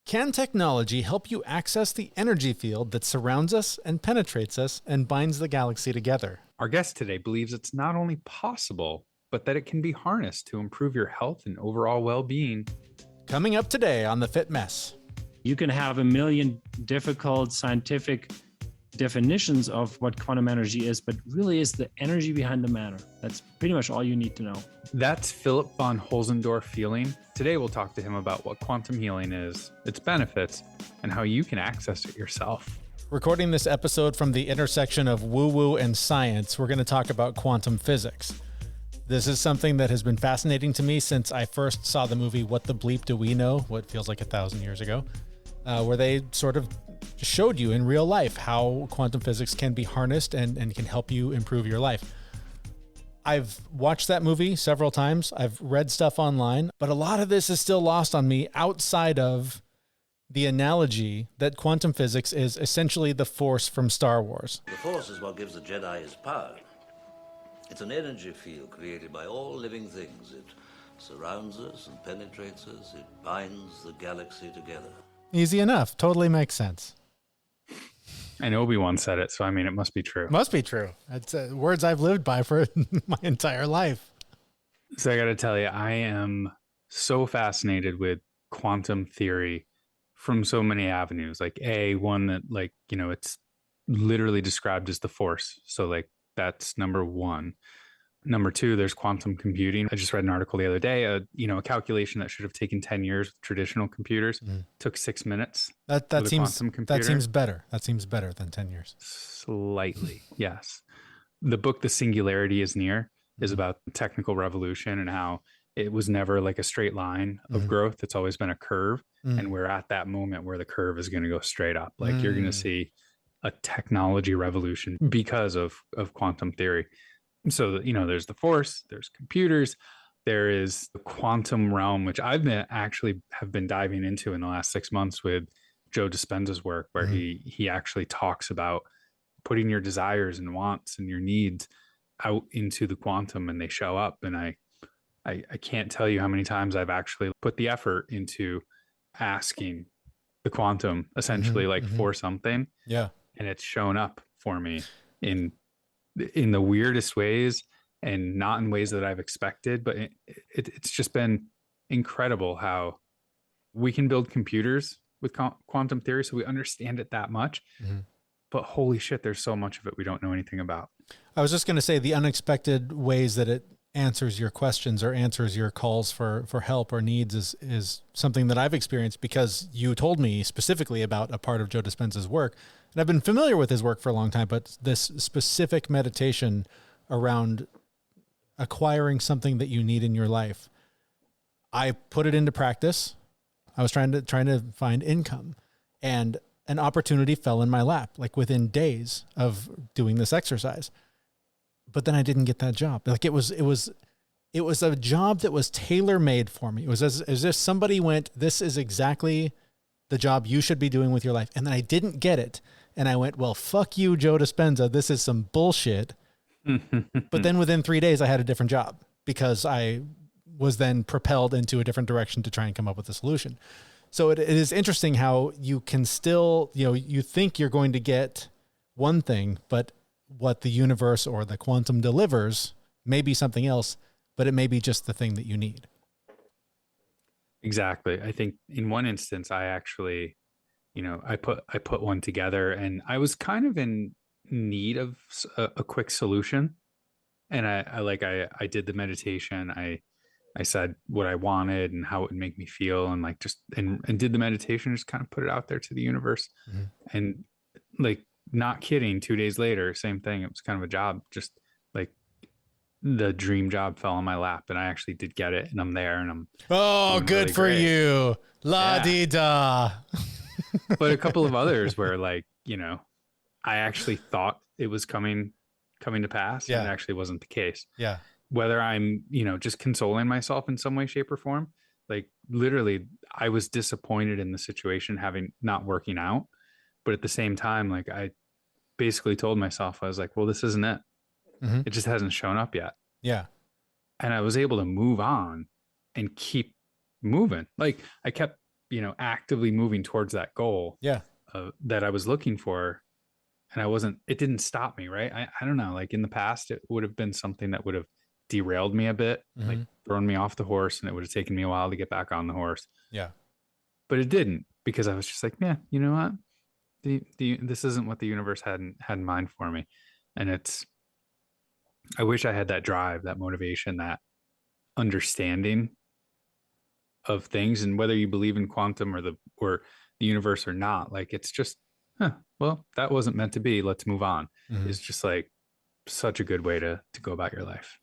Can technology help you access the energy field that surrounds us and penetrates us and binds the galaxy together? Our guest today believes it's not only possible, but that it can be harnessed to improve your health and overall well-being. Coming up today on The Fit Mess. You can have a million difficult scientific definitions of what quantum energy is, but really is the energy behind the matter. That's pretty much all you need to know. That's Phillip Von Holtzendorff-Fehling. Today we'll talk to him about what quantum healing is, its benefits, and how you can access it yourself. Recording this episode from the intersection of woo-woo and science, we're going to talk about quantum physics. This is something that has been fascinating to me since I first saw the movie What the Bleep Do We Know, what feels like 1,000 years ago, where they sort of showed you in real life how quantum physics can be harnessed and can help you improve your life. I've watched that movie several times. I've read stuff online, but a lot of this is still lost on me outside of the analogy that quantum physics is essentially the Force from Star Wars. The Force is what gives the Jedi his power. It's an energy field created by all living things. It surrounds us and penetrates us. It binds the galaxy together. Easy enough. Totally makes sense. And Obi-Wan said it, so I mean, it must be true. Must be true. It's words I've lived by for my entire life. So I got to tell you, I am so fascinated with quantum theory from so many avenues. Like one that it's literally described as the Force. So like that's number one. Number two, there's quantum computing. I just read an article the other day, a calculation that should have taken 10 years with traditional computers took 6 minutes. That seems better. That seems better than 10 years. Slightly, yes. The book, The Singularity is Near, is about the technical revolution and how it was never like a straight line of growth. It's always been a curve. And we're at that moment where the curve is going to go straight up. Like you're going to see a technology revolution because of quantum theory. So, there's the Force, there's computers, there is the quantum realm, which have been diving into in the last 6 months with Joe Dispenza's work, where he actually talks about putting your desires and wants and your needs out into the quantum and they show up. And I can't tell you how many times I've actually put the effort into asking the quantum essentially for something. Yeah. And it's shown up for me in the weirdest ways and not in ways that I've expected, but it's just been incredible how we can build computers with quantum theory. So we understand it that much, but holy shit, there's so much of it we don't know anything about. I was just going to say the unexpected ways that it answers your questions or answers your calls for help or needs is something that I've experienced because you told me specifically about a part of Joe Dispenza's work. And I've been familiar with his work for a long time, but this specific meditation around acquiring something that you need in your life, I put it into practice. I was trying to find income, and an opportunity fell in my lap, like within days of doing this exercise. But then I didn't get that job. Like it was a job that was tailor-made for me. It was as if somebody went, this is exactly the job you should be doing with your life. And then I didn't get it. And I went, well, fuck you, Joe Dispenza. This is some bullshit. But then within 3 days, I had a different job because I was then propelled into a different direction to try and come up with a solution. So it is interesting how you can still, you think you're going to get one thing, but what the universe or the quantum delivers may be something else, but it may be just the thing that you need. Exactly. I think in one instance, I actually, I put one together and I was kind of in need of a quick solution. And I did the meditation. I said what I wanted and how it would make me feel and and did the meditation, just kind of put it out there to the universe. And not kidding, 2 days later, same thing. It was kind of a job, just like the dream job fell on my lap and I actually did get it and I'm there and I'm good really for great. You. La-di-da. But a couple of others where I actually thought it was coming to pass and it actually wasn't the case. Yeah. Whether I'm, just consoling myself in some way, shape or form, like literally I was disappointed in the situation having not working out. But at the same time, I basically told myself, I was like, well, this isn't it. It just hasn't shown up yet. Yeah. And I was able to move on and keep moving. Like I kept actively moving towards that goal Yeah. that I was looking for. And it didn't stop me, right? I don't know, like in the past, it would have been something that would have derailed me a bit, like thrown me off the horse, and it would have taken me a while to get back on the horse. Yeah. But it didn't, because I was just like, yeah, you know what? This isn't what the universe had in mind for me. And I wish I had that drive, that motivation, that understanding of things. And whether you believe in quantum or the universe or not, like, it's just, well, that wasn't meant to be. Let's move on. It's just like such a good way to go about your life.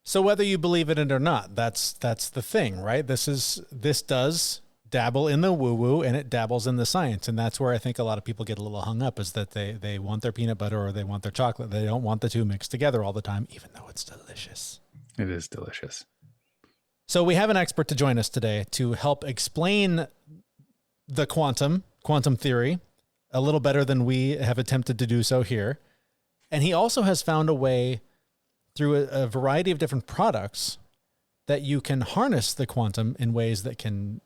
So whether you believe in it or not, that's the thing, right? This does dabble in the woo-woo, and it dabbles in the science. And that's where I think a lot of people get a little hung up, is that they want their peanut butter or they want their chocolate. They don't want the two mixed together all the time, even though it's delicious. It is delicious. So we have an expert to join us today to help explain the quantum theory a little better than we have attempted to do so here. And he also has found a way through a variety of different products that you can harness the quantum in ways that can,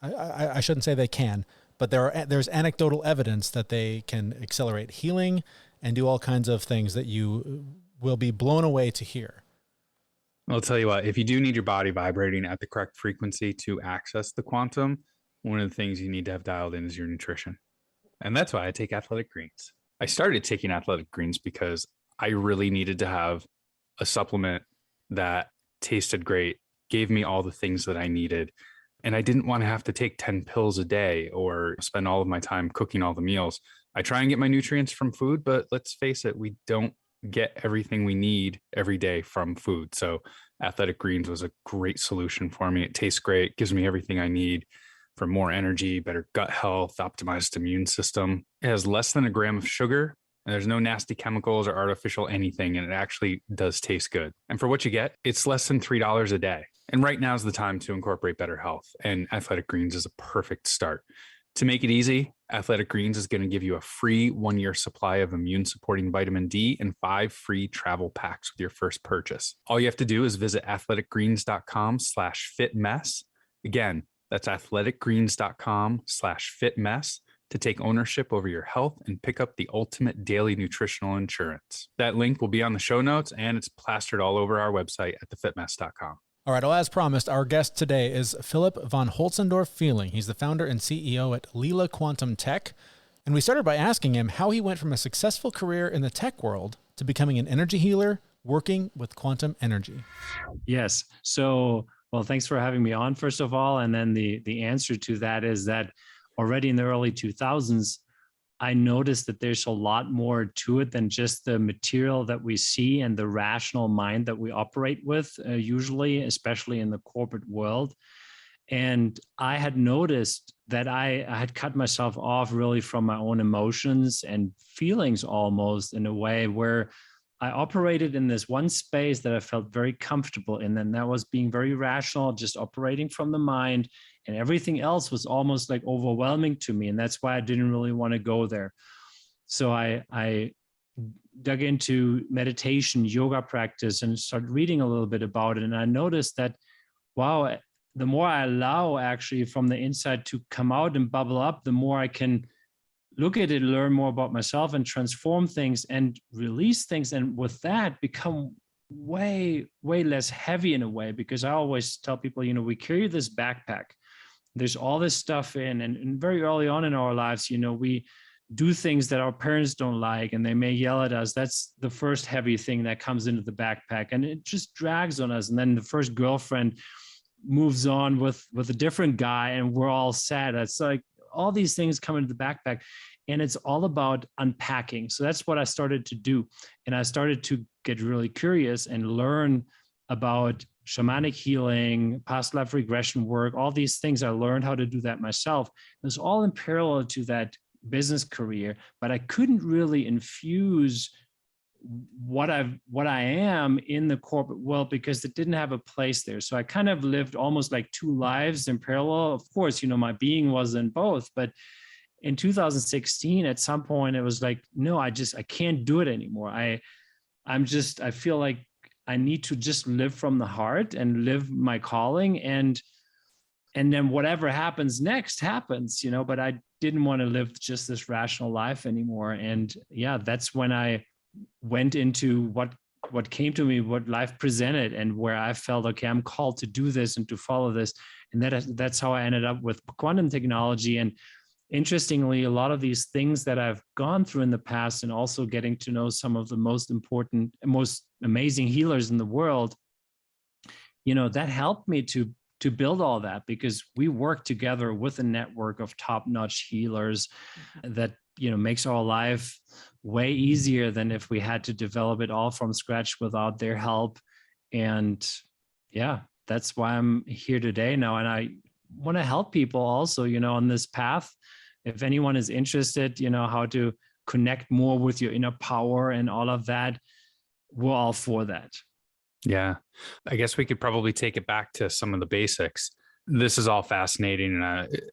I shouldn't say they can, but there's anecdotal evidence that they can accelerate healing and do all kinds of things that you will be blown away to hear. I'll tell you what, if you do need your body vibrating at the correct frequency to access the quantum, one of the things you need to have dialed in is your nutrition. And that's why I take Athletic Greens. I started taking Athletic Greens because I really needed to have a supplement that tasted great, gave me all the things that I needed. And I didn't want to have to take 10 pills a day or spend all of my time cooking all the meals. I try and get my nutrients from food, but let's face it, we don't get everything we need every day from food. So Athletic Greens was a great solution for me. It tastes great, gives me everything I need for more energy, better gut health, optimized immune system. It has less than a gram of sugar, and there's no nasty chemicals or artificial anything, and it actually does taste good. And for what you get, it's less than $3 a day. And right now is the time to incorporate better health, and Athletic Greens is a perfect start. To make it easy, Athletic Greens is going to give you a free 1-year supply of immune-supporting vitamin D and 5 free travel packs with your first purchase. All you have to do is visit athleticgreens.com/fitmess. Again, that's athleticgreens.com/fitmess to take ownership over your health and pick up the ultimate daily nutritional insurance. That link will be on the show notes, and it's plastered all over our website at thefitmess.com. All right, well, as promised, our guest today is Phillip Von Holtzendorff-Fehling. He's the founder and CEO at Leela Quantum Tech. And we started by asking him how he went from a successful career in the tech world to becoming an energy healer working with quantum energy. Yes. So, well, thanks for having me on, first of all. And then the answer to that is that already in the early 2000s, I noticed that there's a lot more to it than just the material that we see and the rational mind that we operate with, usually, especially in the corporate world. And I had noticed that I had cut myself off really from my own emotions and feelings, almost in a way where I operated in this one space that I felt very comfortable in. And that was being very rational, just operating from the mind. And everything else was almost like overwhelming to me. And that's why I didn't really want to go there. So I dug into meditation, yoga practice, and started reading a little bit about it. And I noticed that, wow, the more I allow actually from the inside to come out and bubble up, the more I can look at it, learn more about myself, and transform things and release things. And with that, become way, way less heavy in a way, because I always tell people, we carry this backpack. There's all this stuff in, and very early on in our lives, we do things that our parents don't like, and they may yell at us. That's the first heavy thing that comes into the backpack, and it just drags on us. And then the first girlfriend moves on with a different guy, and we're all sad. It's like all these things come into the backpack, and it's all about unpacking. So that's what I started to do. And I started to get really curious and learn about shamanic healing, past life regression work, all these things. I learned how to do that myself. It was all in parallel to that business career, but I couldn't really infuse what I am in the corporate world because it didn't have a place there. So I kind of lived almost like two lives in parallel. Of course, my being was in both, but in 2016, at some point it was like, no, I can't do it anymore. I feel like I need to just live from the heart and live my calling. And and then whatever happens next happens, but I didn't want to live just this rational life anymore. And yeah, that's when I went into what came to me, what life presented, and where I felt, okay, I'm called to do this and to follow this. And that's how I ended up with quantum technology. And interestingly, a lot of these things that I've gone through in the past, and also getting to know some of the most important, most amazing healers in the world, that helped me to build all that, because we work together with a network of top-notch healers that makes our life way easier than if we had to develop it all from scratch without their help. And yeah, that's why I'm here today now. And I want to help people also, on this path. If anyone is interested, how to connect more with your inner power and all of that, we're all for that. Yeah. I guess we could probably take it back to some of the basics. This is all fascinating.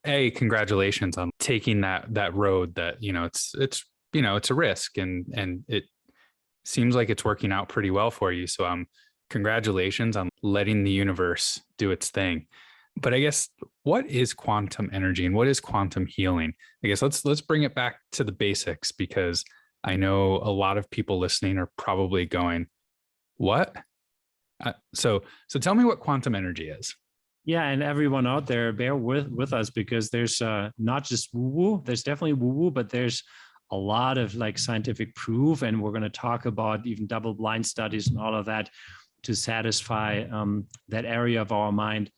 And congratulations on taking that road that, it's a risk, and it seems like it's working out pretty well for you. So congratulations on letting the universe do its thing. But I guess, what is quantum energy and what is quantum healing? I guess let's bring it back to the basics, because I know a lot of people listening are probably going, what? So tell me what quantum energy is. Yeah, and everyone out there, bear with us, because there's not just woo-woo. There's definitely woo-woo, but there's a lot of scientific proof, and we're going to talk about even double-blind studies and all of that to satisfy that area of our mind.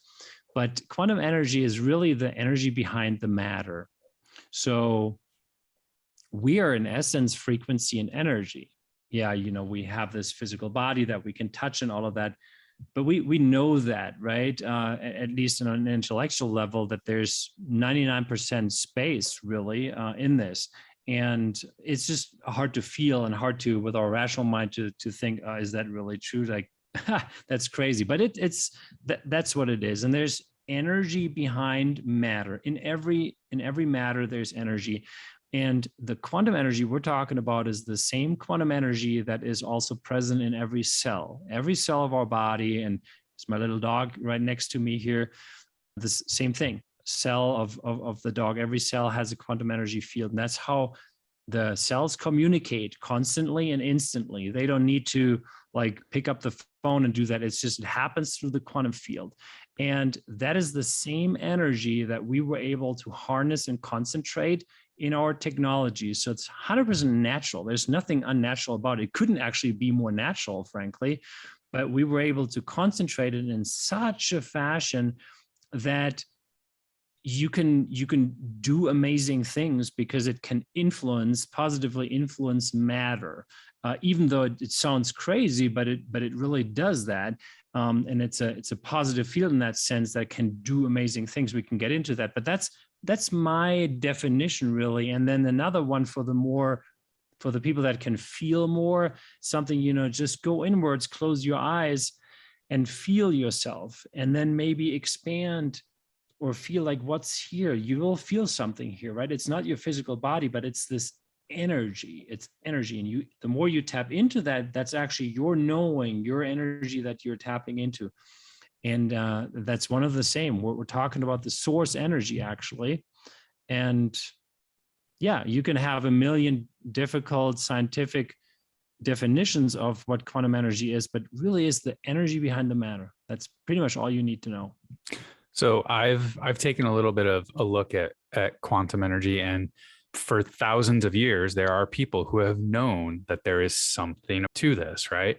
But quantum energy is really the energy behind the matter. So we are, in essence, frequency and energy. Yeah, we have this physical body that we can touch and all of that. But we know that, right? At least on an intellectual level, that there's 99% space really in this. And it's just hard to feel and hard to, with our rational mind, to think, is that really true? That's crazy. But that's what it is. And there's energy behind matter. In every matter, there's energy. And the quantum energy we're talking about is the same quantum energy that is also present in every cell of our body. And it's my little dog right next to me here. The same thing, cell of the dog. Every cell has a quantum energy field. And that's how the cells communicate constantly and instantly. They don't need to pick up the phone and do that. It happens through the quantum field. And that is the same energy that we were able to harness and concentrate in our technology. So it's 100% natural. There's nothing unnatural about it. It couldn't actually be more natural, frankly, but we were able to concentrate it in such a fashion that you can do amazing things, because it can positively influence matter. Even though it sounds crazy, but it really does that. And it's a positive field in that sense that can do amazing things. We can get into that, but that's my definition, really. And then another one for the people that can feel more, something, just go inwards, close your eyes and feel yourself, and then maybe expand or feel what's here. You will feel something here, right? It's not your physical body, but it's this energy. It's energy. And the more you tap into that, that's actually your knowing, your energy that you're tapping into. And that's one of the same. We're talking about the source energy, actually. And yeah, you can have a million difficult scientific definitions of what quantum energy is, but really is the energy behind the matter. That's pretty much all you need to know. So I've taken a little bit of a look at quantum energy, and for thousands of years, there are people who have known that there is something to this, right?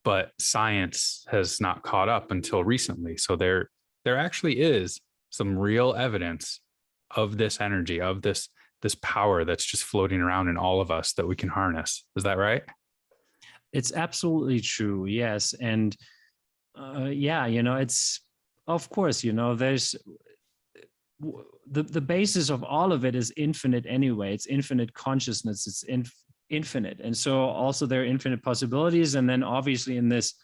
But science has not caught up until recently. So there actually is some real evidence of this energy, of this power that's just floating around in all of us that we can harness. Is that right? It's absolutely true. Yes. And it's, of course, there's the basis of all of it is infinite anyway. It's infinite consciousness. It's infinite. And so also there are infinite possibilities. And then obviously in this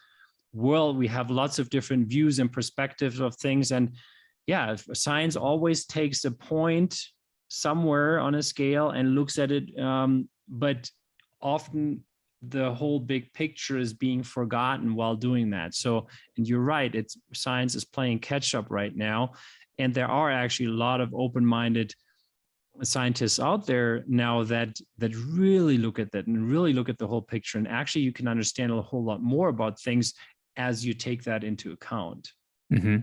world, we have lots of different views and perspectives of things. And yeah, science always takes a point somewhere on a scale and looks at it. But often the whole big picture is being forgotten while doing that. So, and you're right, science is playing catch up right now. And there are actually a lot of open-minded scientists out there now that really look at that and really look at the whole picture. And actually you can understand a whole lot more about things as you take that into account. Mm-hmm.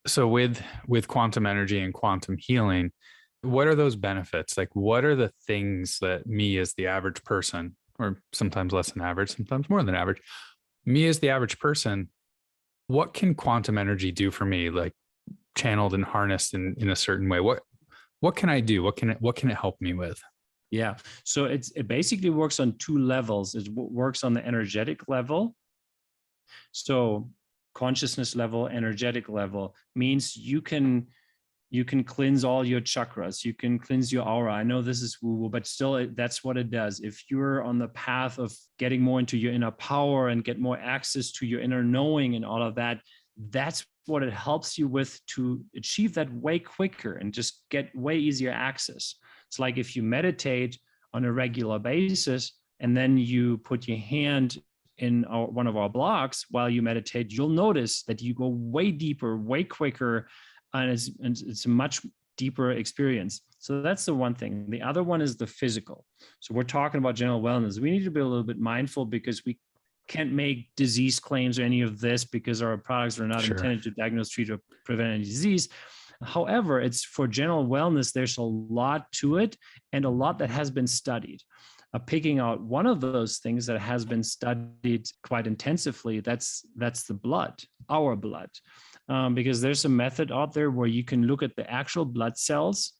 So with quantum energy and quantum healing, what are those benefits? Like, what are the things that me as the average person, or sometimes less than average, sometimes more than average, me as the average person, what can quantum energy do for me? Like, channeled and harnessed in a certain way. What can I do? What can it help me with? Yeah. So it basically works on two levels. It works on the energetic level. So consciousness level, energetic level means you can cleanse all your chakras. You can cleanse your aura. I know this is woo-woo, but still that's what it does. If you're on the path of getting more into your inner power and get more access to your inner knowing and all of that, that's what it helps you with to achieve that way quicker and just get way easier access. It's like if you meditate on a regular basis and then you put your hand in one of our blocks while you meditate, you'll notice that you go way deeper, way quicker, and it's a much deeper experience. So that's the one thing. The other one is the physical. So we're talking about general wellness. We need to be a little bit mindful because we can't make disease claims or any of this because our products are not intended to diagnose, treat, or prevent any disease. However, it's for general wellness, there's a lot to it and a lot that has been studied. Picking out one of those things that has been studied quite intensively, that's the blood, our blood. Because there's a method out there where you can look at the actual blood cells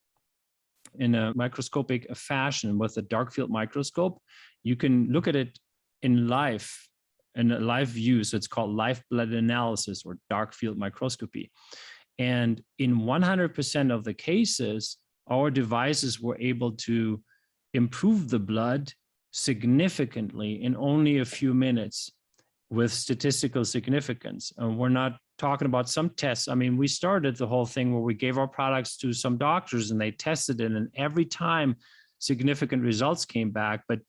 in a microscopic fashion with a dark field microscope. You can look at it in a live view. So it's called live blood analysis or dark field microscopy. And in 100% of the cases, our devices were able to improve the blood significantly in only a few minutes with statistical significance. And we're not talking about some tests. I mean, we started the whole thing where we gave our products to some doctors and they tested it, and every time significant results came back. But,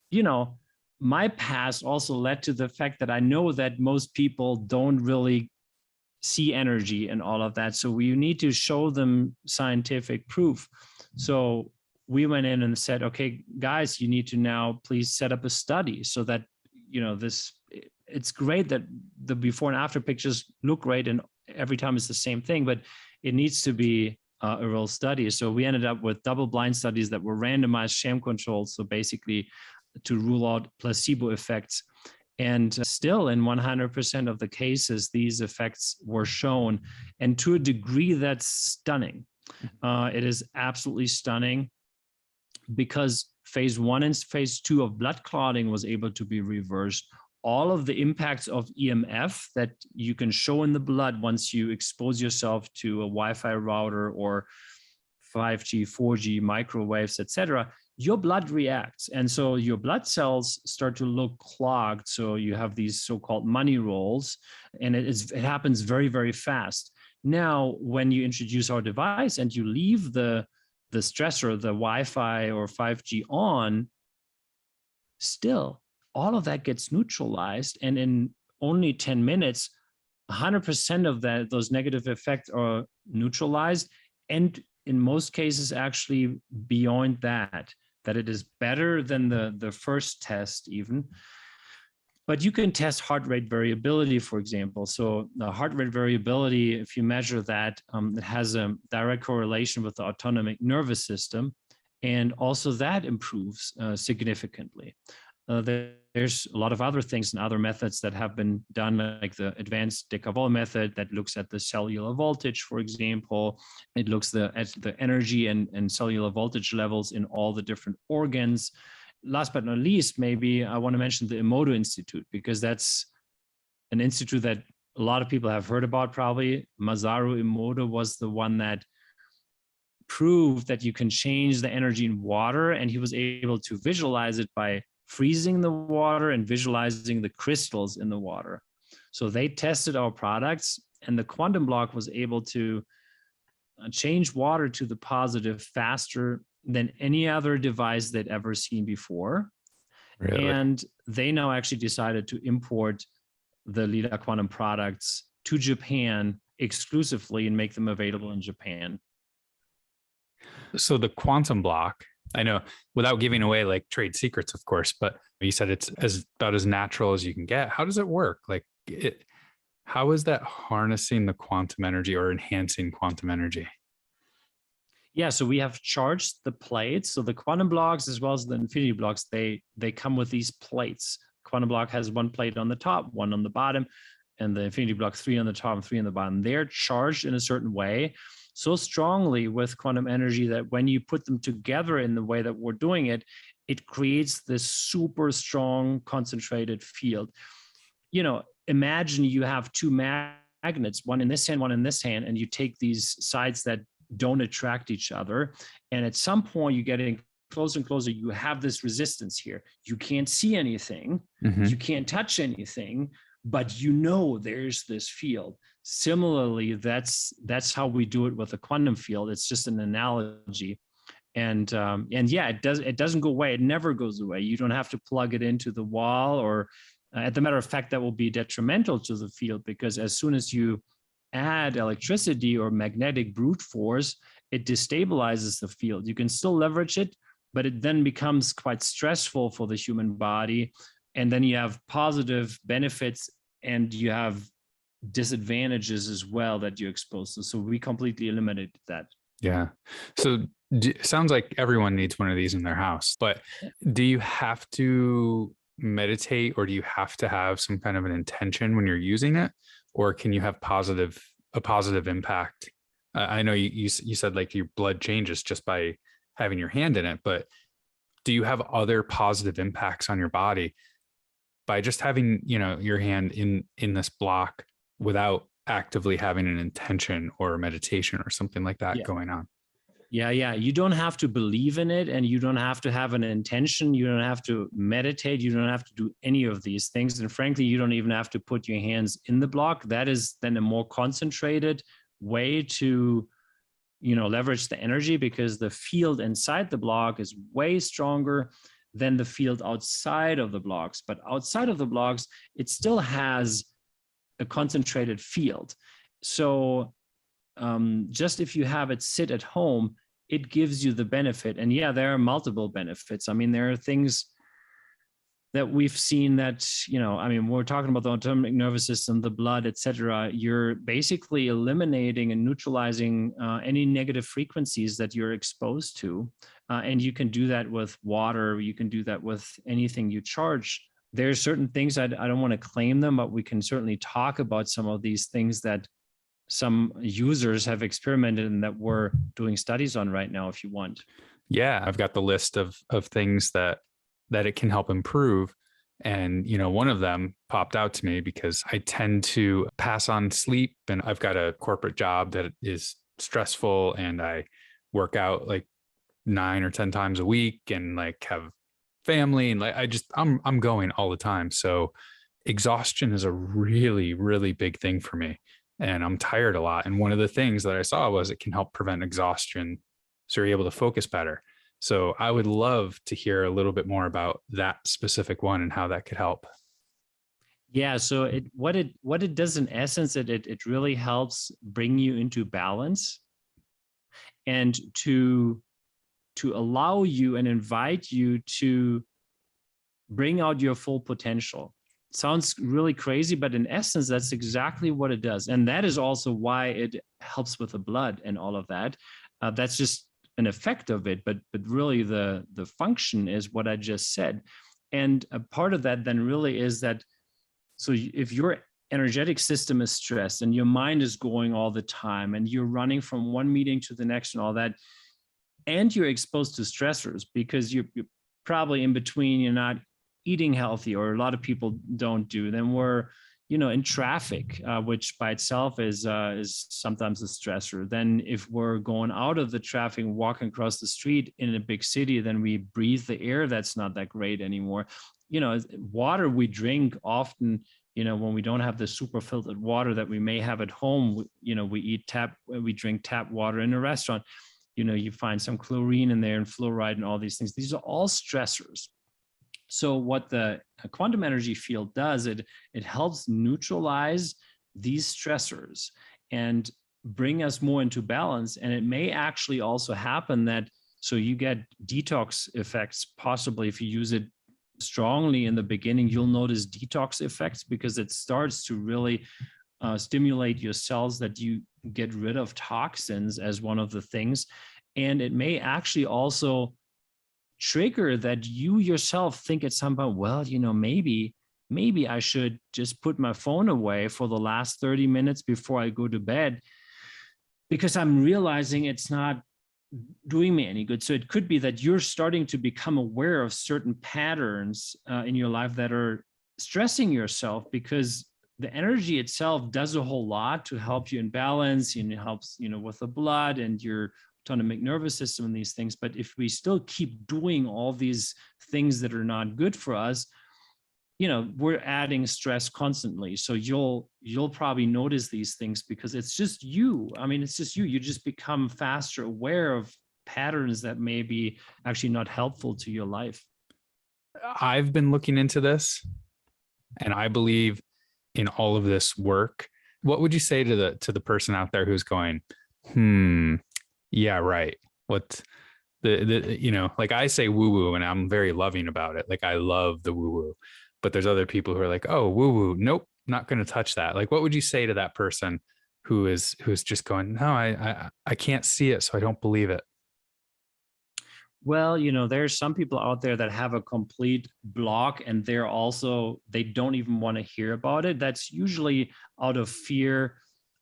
you know, my past also led to the fact that I know that most people don't really see energy and all of that. So we need to show them scientific proof. So we went in and said, okay, guys, you need to now please set up a study so that, you know, it's great that the before and after pictures look great and every time it's the same thing, but it needs to be a real study. So we ended up with double-blind studies that were randomized, sham controlled. So basically to rule out placebo effects. And still in 100% of the cases, these effects were shown. And to a degree, that's stunning. It is absolutely stunning because phase 1 and phase 2 of blood clotting was able to be reversed. All of the impacts of EMF that you can show in the blood once you expose yourself to a Wi-Fi router or 5G, 4G, microwaves, etc., your blood reacts. And so your blood cells start to look clogged. So you have these so-called money rolls, and it happens very, very fast. Now, when you introduce our device and you leave the stressor, the Wi-Fi or 5G on, still, all of that gets neutralized. And in only 10 minutes, 100% of those negative effects are neutralized. And in most cases, actually beyond that it is better than the first test even. But you can test heart rate variability, for example. So the heart rate variability, if you measure that, it has a direct correlation with the autonomic nervous system. And also that improves significantly. There's a lot of other things and other methods that have been done, like the advanced Decavol method that looks at the cellular voltage, for example. It looks at the energy and cellular voltage levels in all the different organs. Last but not least, maybe I want to mention the Emoto Institute, because that's an institute that a lot of people have heard about probably. Masaru Emoto was the one that proved that you can change the energy in water, and he was able to visualize it by freezing the water and visualizing the crystals in the water. So they tested our products, and the quantum block was able to change water to the positive faster than any other device they'd ever seen before. Really? And they now actually decided to import the Leela quantum products to Japan exclusively and make them available in Japan. So the quantum block, I know, without giving away like trade secrets, of course, but you said it's about as natural as you can get. How does it work? Like how is that harnessing the quantum energy or enhancing quantum energy? Yeah, so we have charged the plates. So the quantum blocks as well as the infinity blocks, they come with these plates. Quantum block has one plate on the top, one on the bottom, and the infinity block 3 on the top and 3 on the bottom. They're charged in a certain way, so strongly with quantum energy that when you put them together in the way that we're doing it, it creates this super strong concentrated field. Imagine you have two magnets, one in this hand, one in this hand, and you take these sides that don't attract each other. And at some point you're getting closer and closer. You have this resistance here. You can't see anything. Mm-hmm. You can't touch anything, but there's this field. Similarly, that's how we do it with the quantum field. It's just an analogy. And yeah, it doesn't go away. It never goes away. You don't have to plug it into the wall, or as a matter of fact, that will be detrimental to the field, because as soon as you add electricity or magnetic brute force, it destabilizes the field. You can still leverage it, but it then becomes quite stressful for the human body. And then you have positive benefits and you have disadvantages as well that you're exposed to. So we completely eliminated that. Yeah. So sounds like everyone needs one of these in their house, but do you have to meditate, or do you have to have some kind of an intention when you're using it? Or can you have a positive impact? I know you said like your blood changes just by having your hand in it, but do you have other positive impacts on your body by just having, your hand in this block without actively having an intention or a meditation or something like that going on? Yeah. You don't have to believe in it, and you don't have to have an intention. You don't have to meditate. You don't have to do any of these things. And frankly, you don't even have to put your hands in the block. That is then a more concentrated way to, leverage the energy, because the field inside the block is way stronger than the field outside of the blocks. But outside of the blocks, it still has a concentrated field. So just if you have it sit at home, it gives you the benefit. And yeah, there are multiple benefits. I mean, there are things that we've seen that, we're talking about the autonomic nervous system, the blood, etc. You're basically eliminating and neutralizing any negative frequencies that you're exposed to. And you can do that with water. You can do that with anything you charge. There are certain things, I don't want to claim them, but we can certainly talk about some of these things that some users have experimented and that we're doing studies on right now, if you want. Yeah, I've got the list of things that it can help improve. And, one of them popped out to me because I tend to pass on sleep, and I've got a corporate job that is stressful, and I work out like 9 or 10 times a week, and like have family, and like I'm going all the time. So exhaustion is a really, really big thing for me. And I'm tired a lot. And one of the things that I saw was it can help prevent exhaustion, so you're able to focus better. So I would love to hear a little bit more about that specific one and how that could help. Yeah. So what it does in essence, it really helps bring you into balance, and to allow you and invite you to bring out your full potential. Sounds really crazy, but in essence, that's exactly what it does. And that is also why it helps with the blood and all of that. That's just an effect of it, but really the function is what I just said. And a part of that then really is that, so if your energetic system is stressed and your mind is going all the time and you're running from one meeting to the next and all that, and you're exposed to stressors because you're probably in between, you're not eating healthy, or a lot of people don't do, then we're, in traffic, which by itself is sometimes a stressor. Then if we're going out of the traffic, walking across the street in a big city, then we breathe the air that's not that great anymore. Water we drink often, when we don't have the super filtered water that we may have at home, we drink tap water in a restaurant, you find some chlorine in there and fluoride and all these things. These are all stressors. So what the quantum energy field does, it helps neutralize these stressors. and bring us more into balance. And it may actually also happen that, so you get detox effects, possibly if you use it strongly in the beginning, you'll notice detox effects because it starts to really stimulate your cells, that you get rid of toxins as one of the things. And it may actually also trigger that you yourself think at some point, well, maybe I should just put my phone away for the last 30 minutes before I go to bed, because I'm realizing it's not doing me any good. So it could be that you're starting to become aware of certain patterns in your life that are stressing yourself, because the energy itself does a whole lot to help you in balance, and it helps, with the blood and your autonomic nervous system and these things. But if we still keep doing all these things that are not good for us, we're adding stress constantly. So you'll probably notice these things because it's just you. I mean, it's just you. You just become faster aware of patterns that may be actually not helpful to your life. I've been looking into this, and I believe in all of this work. What would you say to the person out there who's going, yeah, right. What like I say woo woo, and I'm very loving about it. Like I love the woo woo, but there's other people who are like, oh, woo woo, nope, not going to touch that. Like, what would you say to that person who's just going, no, I can't see it, so I don't believe it? Well, there's some people out there that have a complete block, and they don't even want to hear about it. That's usually out of fear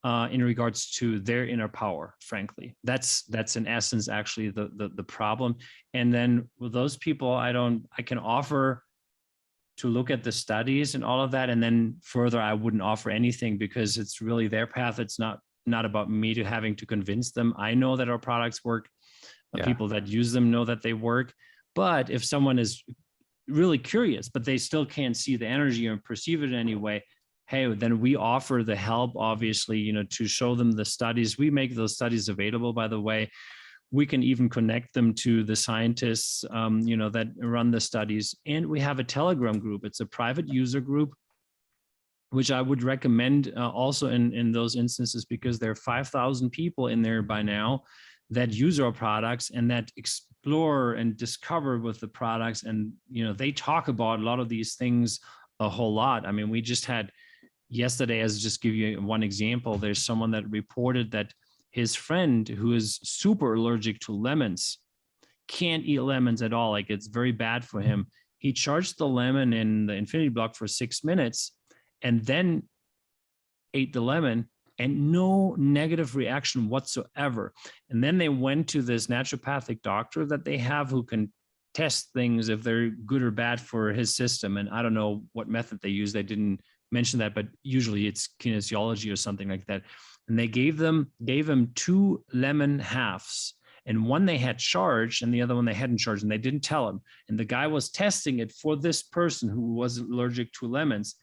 in regards to their inner power, frankly. That's in essence actually the problem. And then with those people, I can offer to look at the studies and all of that, and then further I wouldn't offer anything, because it's really their path. It's not about me having to convince them. I know that our products work. Yeah. People that use them know that they work. But if someone is really curious, but they still can't see the energy or perceive it in any way, hey, then we offer the help, obviously, to show them the studies. We make those studies available, by the way. We can even connect them to the scientists, that run the studies. And we have a Telegram group. It's a private user group, which I would recommend also in those instances, because there are 5,000 people in there by now that use our products and that explore and discover with the products. And, they talk about a lot of these things a whole lot. I mean, we just had yesterday, as just give you one example, there's someone that reported that his friend who is super allergic to lemons can't eat lemons at all. Like, it's very bad for him. He charged the lemon in the infinity block for 6 minutes and then ate the lemon, and no negative reaction whatsoever. And then they went to this naturopathic doctor that they have who can test things if they're good or bad for his system. And I don't know what method they use. They didn't mention that, but usually it's kinesiology or something like that. And they gave him 2 lemon halves, and one they had charged and the other one they hadn't charged, and they didn't tell him. And the guy was testing it for this person who was allergic to lemons.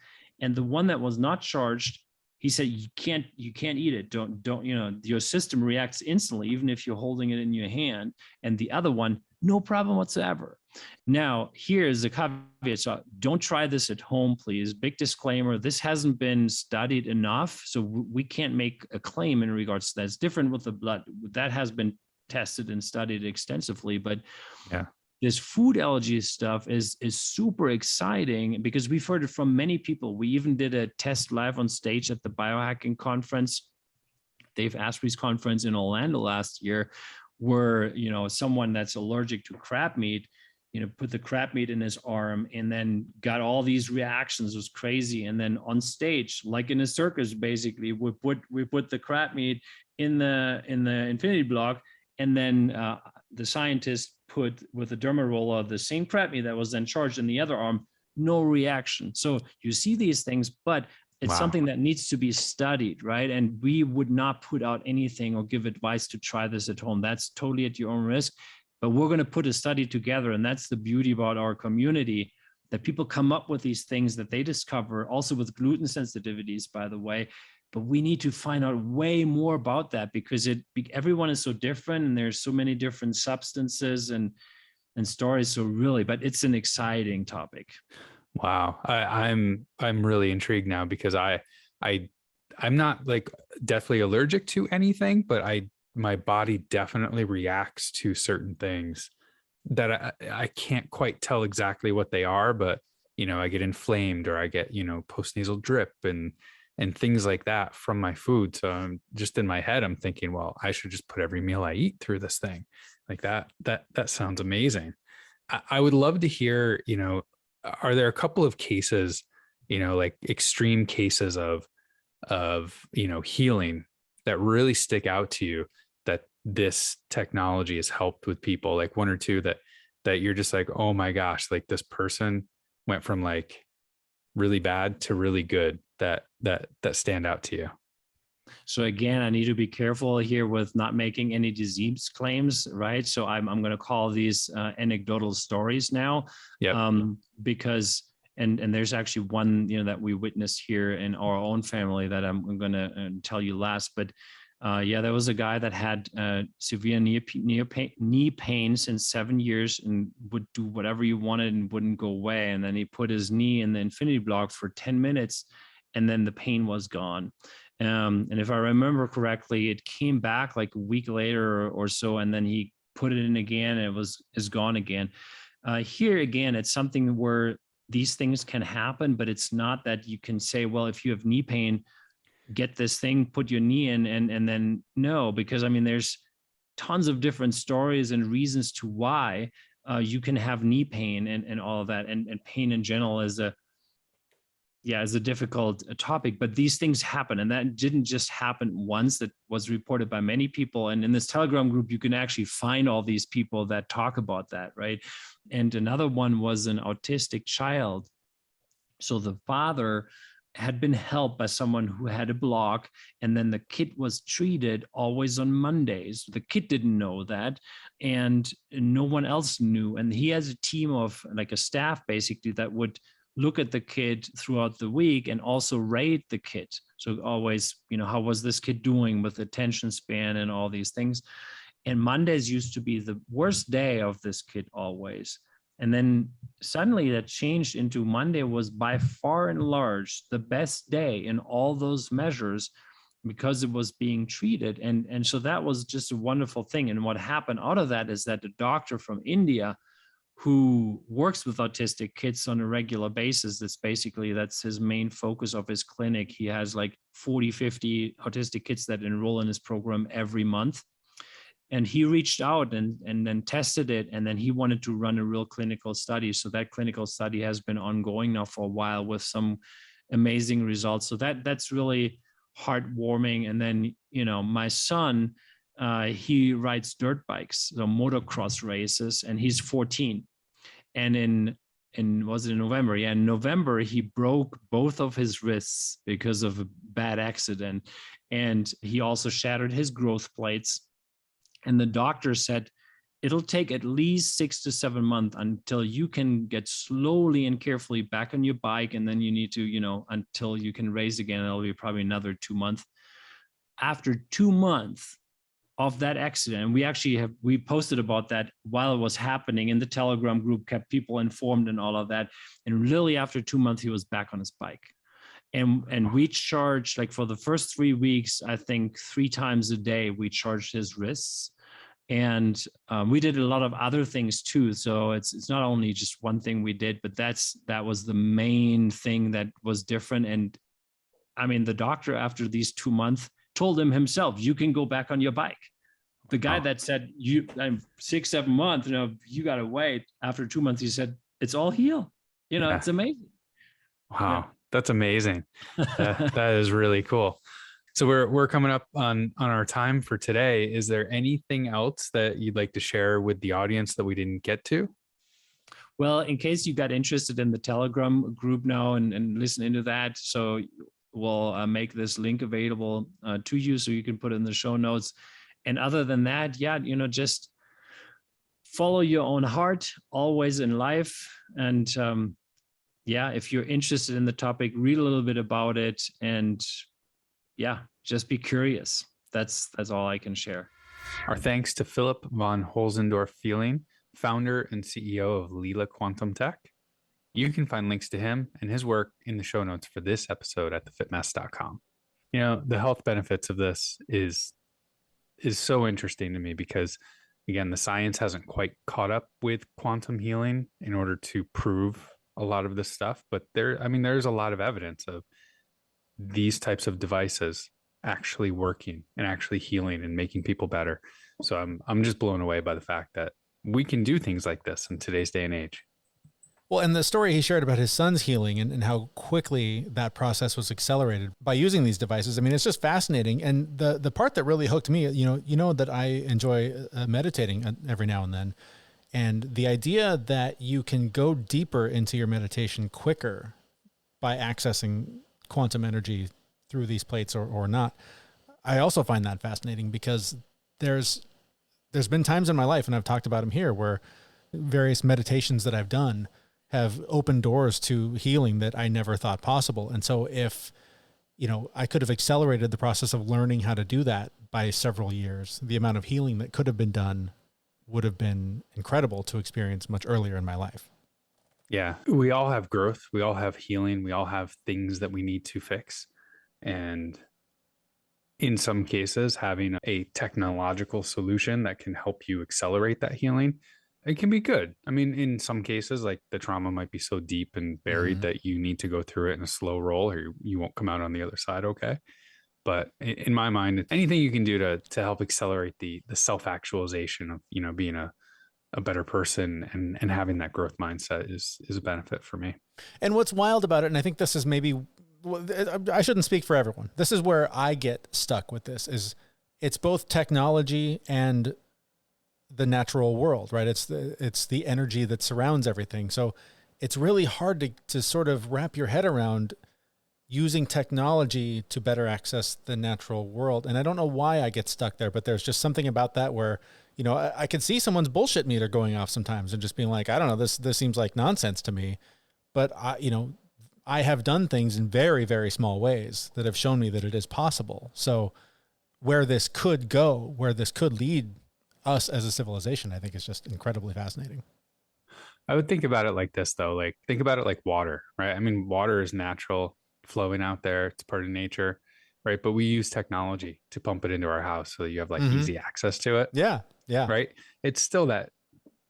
And the one that was not charged, he said, you can't eat it. Don't, your system reacts instantly, even if you're holding it in your hand. And the other one, no problem whatsoever. Now, here's the caveat. So don't try this at home, please. Big disclaimer, this hasn't been studied enough. So we can't make a claim in regards to that. It's different with the blood. That has been tested and studied extensively. But yeah, this food allergy stuff is super exciting, because we've heard it from many people. We even did a test live on stage at the biohacking conference, Dave Asprey's conference in Orlando last year, where, someone that's allergic to crab meat, put the crab meat in his arm and then got all these reactions. It was crazy. And then on stage, like in a circus, basically, we put the crab meat in the infinity block, and then the scientist put with a derma roller the same crab meat that was then charged in the other arm, no reaction. So you see these things, but it's something that needs to be studied, right? And we would not put out anything or give advice to try this at home. That's totally at your own risk. But we're going to put a study together, and that's the beauty about our community, that people come up with these things that they discover, also with gluten sensitivities, by the way. But we need to find out way more about that, because everyone is so different, and there's so many different substances and stories. So really, but it's an exciting topic. Wow. I'm really intrigued now, because I I'm not like deathly allergic to anything, but my body definitely reacts to certain things that I can't quite tell exactly what they are, but I get inflamed, or I get, postnasal drip and things like that from my food. So I'm just in my head, I'm thinking, well, I should just put every meal I eat through this thing. Like that sounds amazing. I would love to hear, are there a couple of cases, like extreme cases of healing that really stick out to you, that this technology has helped with people, like one or two that you're just like, oh my gosh, like this person went from like really bad to really good, that stand out to you? So again, I need to be careful here with not making any disease claims, right? So I'm going to call these anecdotal stories now, because and there's actually one that we witnessed here in our own family that I'm going to tell you last. But there was a guy that had severe knee pain since 7 years and would do whatever you wanted and wouldn't go away. And then he put his knee in the infinity block for 10 minutes, and then the pain was gone. And if I remember correctly, it came back like a week later or so, and then he put it in again, and is gone again. Here again, it's something where these things can happen, but it's not that you can say, well, if you have knee pain, get this thing, put your knee in, and then no, because I mean, there's tons of different stories and reasons to why you can have knee pain and all of that, and pain in general is a difficult topic, but these things happen. And that didn't just happen once, that was reported by many people. And in this Telegram group, you can actually find all these people that talk about that, right? And another one was an autistic child. So the father had been helped by someone who had a block, and then the kid was treated always on Mondays. The kid didn't know that, and no one else knew. And he has a team of like a staff basically that would look at the kid throughout the week and also rate the kid. So always, how was this kid doing with attention span and all these things? And Mondays used to be the worst day of this kid always. And then suddenly that changed into Monday was by far and large the best day in all those measures, because it was being treated. And so that was just a wonderful thing. And what happened out of that is that the doctor from India who works with autistic kids on a regular basis, that's his main focus of his clinic. He has like 40, 50 autistic kids that enroll in his program every month. And he reached out and then tested it. And then he wanted to run a real clinical study. So that clinical study has been ongoing now for a while with some amazing results. So that's really heartwarming. And then, my son, he rides dirt bikes, so motocross races, and he's 14. And was it in November? Yeah, in November, he broke both of his wrists because of a bad accident. And he also shattered his growth plates. And the doctor said, it'll take at least 6 to 7 months until you can get slowly and carefully back on your bike. And then you need to, until you can race again, it'll be probably another 2 months. After 2 months of that accident, and we posted about that while it was happening in the Telegram group, kept people informed and all of that. And really after 2 months, he was back on his bike. And we charged, like for the first 3 weeks, I think 3 times a day, we charged his wrists. And we did a lot of other things too. So it's not only just one thing we did, but that was the main thing that was different. And I mean, the doctor after these 2 months told him himself, you can go back on your bike. The guy that said, 6, 7 months, you got to wait. After 2 months, he said, it's all healed. It's amazing. Wow. Yeah. That's amazing. That is really cool. So we're coming up on our time for today. Is there anything else that you'd like to share with the audience that we didn't get to? Well, in case you got interested in the Telegram group now and listen into that, so we'll make this link available to you so you can put it in the show notes. And other than that, just follow your own heart always in life. And if you're interested in the topic, read a little bit about it, and just be curious. That's all I can share. Our thanks to Phillip Von Holtzendorff-Fehling, founder and CEO of Leela Quantum Tech. You can find links to him and his work in the show notes for this episode at thefitmess.com. The health benefits of this is so interesting to me because, again, the science hasn't quite caught up with quantum healing in order to prove a lot of this stuff. But there's a lot of evidence of these types of devices actually working and actually healing and making people better. So I'm just blown away by the fact that we can do things like this in today's day and age. Well, and the story he shared about his son's healing and how quickly that process was accelerated by using these devices. I mean, it's just fascinating. And the part that really hooked me, you know that I enjoy meditating every now and then. And the idea that you can go deeper into your meditation quicker by accessing quantum energy through these plates or not, I also find that fascinating because there's been times in my life, and I've talked about them here, where various meditations that I've done have opened doors to healing that I never thought possible. And so if, I could have accelerated the process of learning how to do that by several years, the amount of healing that could have been done would have been incredible to experience much earlier in my life. Yeah. We all have growth. We all have healing. We all have things that we need to fix. And in some cases, having a technological solution that can help you accelerate that healing, it can be good. I mean, in some cases, like the trauma might be so deep and buried that you need to go through it in a slow roll or you won't come out on the other side okay. But in my mind, anything you can do to help accelerate the self-actualization of, being a better person and having that growth mindset is a benefit for me. And what's wild about it, and I think this is maybe, I shouldn't speak for everyone. This is where I get stuck with this, is it's both technology and the natural world, right? It's the energy that surrounds everything. So it's really hard to sort of wrap your head around using technology to better access the natural world. And I don't know why I get stuck there, but there's just something about that where, I can see someone's bullshit meter going off sometimes and just being like, I don't know, this seems like nonsense to me. But I have done things in very, very small ways that have shown me that it is possible. So where this could go, where this could lead us as a civilization, I think is just incredibly fascinating. I would think about it like this, though. Like, think about it like water, right? I mean, water is natural, flowing out there. It's part of nature, right? But we use technology to pump it into our house so that you have like easy access to it. Yeah. Yeah. Right. It's still that,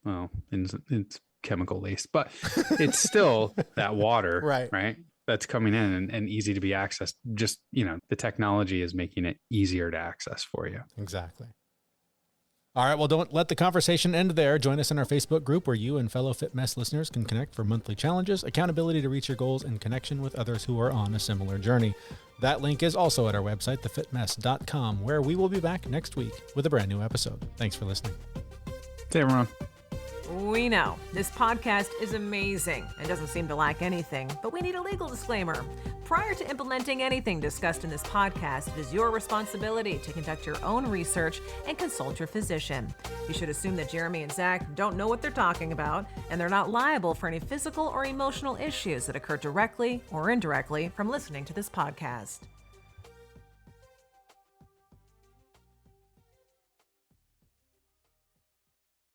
well, it's chemical laced, but it's still that water, right? That's coming in and easy to be accessed. Just, the technology is making it easier to access for you. Exactly. All right, well, don't let the conversation end there. Join us in our Facebook group where you and fellow Fit Mess listeners can connect for monthly challenges, accountability to reach your goals, and connection with others who are on a similar journey. That link is also at our website, thefitmess.com, where we will be back next week with a brand new episode. Thanks for listening. Hey, everyone. We know this podcast is amazing and doesn't seem to lack anything, but we need a legal disclaimer. Prior to implementing anything discussed in this podcast, it is your responsibility to conduct your own research and consult your physician. You should assume that Jeremy and Zach don't know what they're talking about, and they're not liable for any physical or emotional issues that occur directly or indirectly from listening to this podcast.